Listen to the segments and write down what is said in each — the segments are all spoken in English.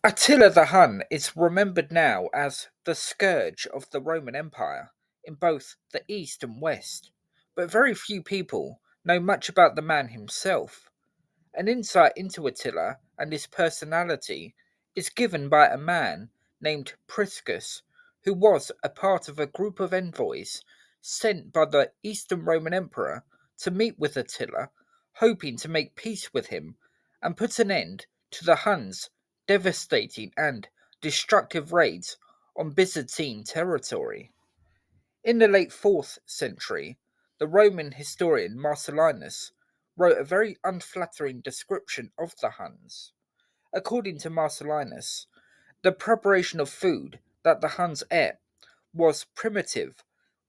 Attila the Hun is remembered now as the scourge of the Roman Empire in both the East and West, but very few people know much about the man himself. An insight into Attila and his personality is given by a man named Priscus, who was a part of a group of envoys sent by the Eastern Roman Emperor to meet with Attila, hoping to make peace with him and put an end to the Huns' devastating and destructive raids on Byzantine territory. In the late 4th century, the Roman historian Marcellinus wrote a very unflattering description of the Huns. According to Marcellinus, the preparation of food that the Huns ate was primitive,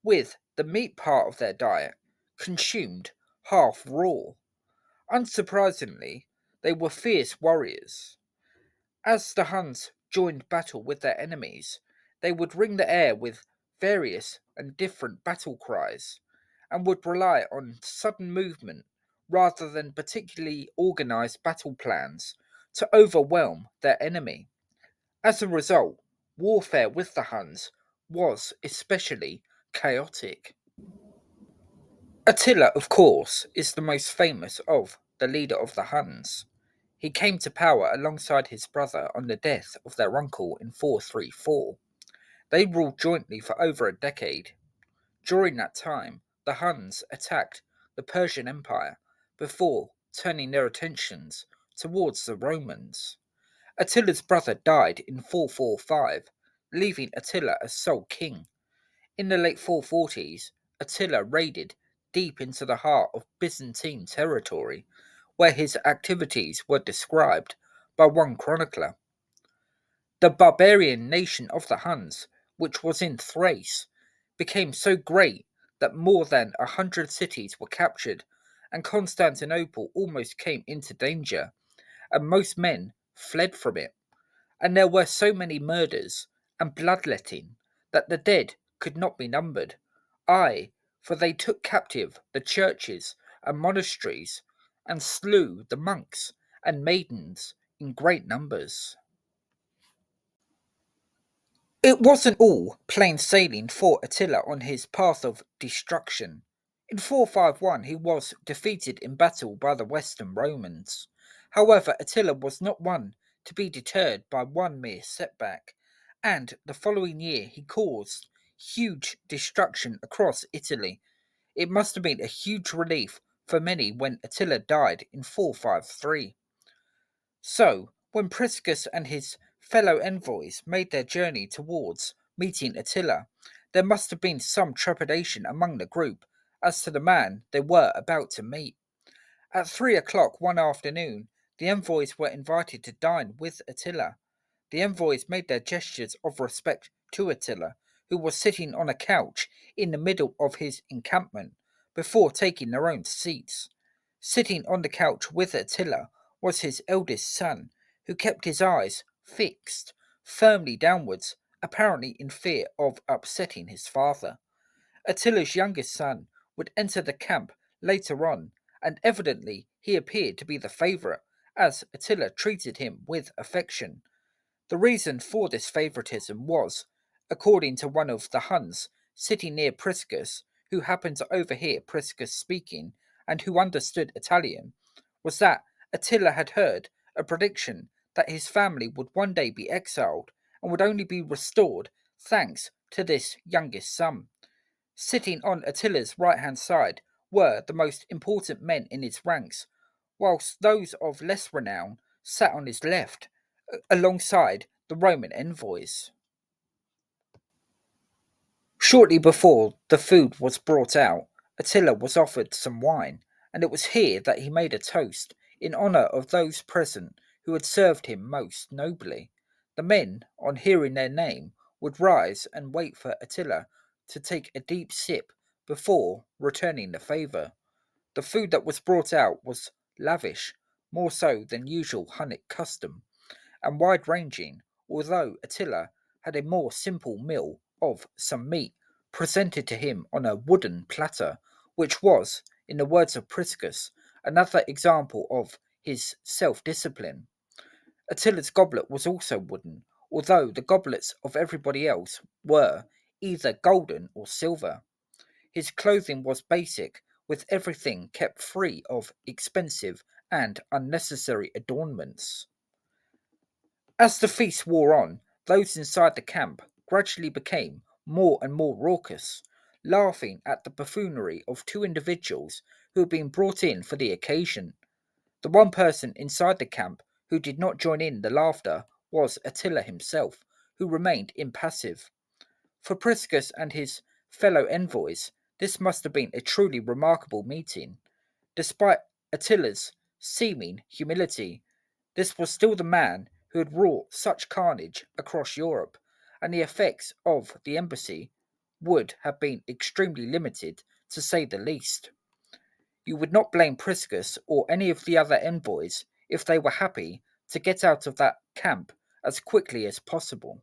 with the meat part of their diet consumed half raw. Unsurprisingly, they were fierce warriors. As the Huns joined battle with their enemies, they would ring the air with various and different battle cries, and would rely on sudden movement rather than particularly organized battle plans to overwhelm their enemy. As a result, warfare with the Huns was especially chaotic. Attila, of course, is the most famous of the leader of the Huns. He came to power alongside his brother on the death of their uncle in 434. They ruled jointly for over a decade. During that time, the Huns attacked the Persian Empire before turning their attentions towards the Romans. Attila's brother died in 445, leaving Attila as sole king. In the late 440s, Attila raided deep into the heart of Byzantine territory, where his activities were described by one chronicler. The barbarian nation of the Huns, which was in Thrace, became so great that more than 100 cities were captured, and Constantinople almost came into danger, and most men fled from it. And there were so many murders and bloodletting that the dead could not be numbered. Ay, for they took captive the churches and monasteries, and slew the monks and maidens in great numbers. It wasn't all plain sailing for Attila on his path of destruction. In 451 he was defeated in battle by the Western Romans. However, Attila was not one to be deterred by one mere setback, and the following year he caused huge destruction across Italy. It must have been a huge relief for many when Attila died in 453. So, when Priscus and his fellow envoys made their journey towards meeting Attila, there must have been some trepidation among the group as to the man they were about to meet. At 3 o'clock one afternoon, the envoys were invited to dine with Attila. The envoys made their gestures of respect to Attila, who was sitting on a couch in the middle of his encampment, before taking their own seats. Sitting on the couch with Attila was his eldest son, who kept his eyes fixed firmly downwards, apparently in fear of upsetting his father. Attila's youngest son would enter the camp later on, and evidently he appeared to be the favourite, as Attila treated him with affection. The reason for this favouritism was, according to one of the Huns sitting near Priscus, who happened to overhear Priscus speaking and who understood Italian, was that Attila had heard a prediction that his family would one day be exiled and would only be restored thanks to this youngest son. Sitting on Attila's right hand side were the most important men in his ranks, whilst those of less renown sat on his left, alongside the Roman envoys. Shortly before the food was brought out, Attila was offered some wine, and it was here that he made a toast in honour of those present who had served him most nobly. The men, on hearing their name, would rise and wait for Attila to take a deep sip before returning the favour. The food that was brought out was lavish, more so than usual Hunnic custom, and wide ranging, although Attila had a more simple meal of some meat presented to him on a wooden platter, which was, in the words of Priscus, another example of his self discipline. Attila's goblet was also wooden, although the goblets of everybody else were either golden or silver. His clothing was basic, with everything kept free of expensive and unnecessary adornments. As the feast wore on, those inside the camp gradually became more and more raucous, laughing at the buffoonery of two individuals who had been brought in for the occasion. The one person inside the camp who did not join in the laughter was Attila himself, who remained impassive. For Priscus and his fellow envoys, this must have been a truly remarkable meeting. Despite Attila's seeming humility, this was still the man who had wrought such carnage across Europe, and the effects of the embassy would have been extremely limited, to say the least. You would not blame Priscus or any of the other envoys if they were happy to get out of that camp as quickly as possible.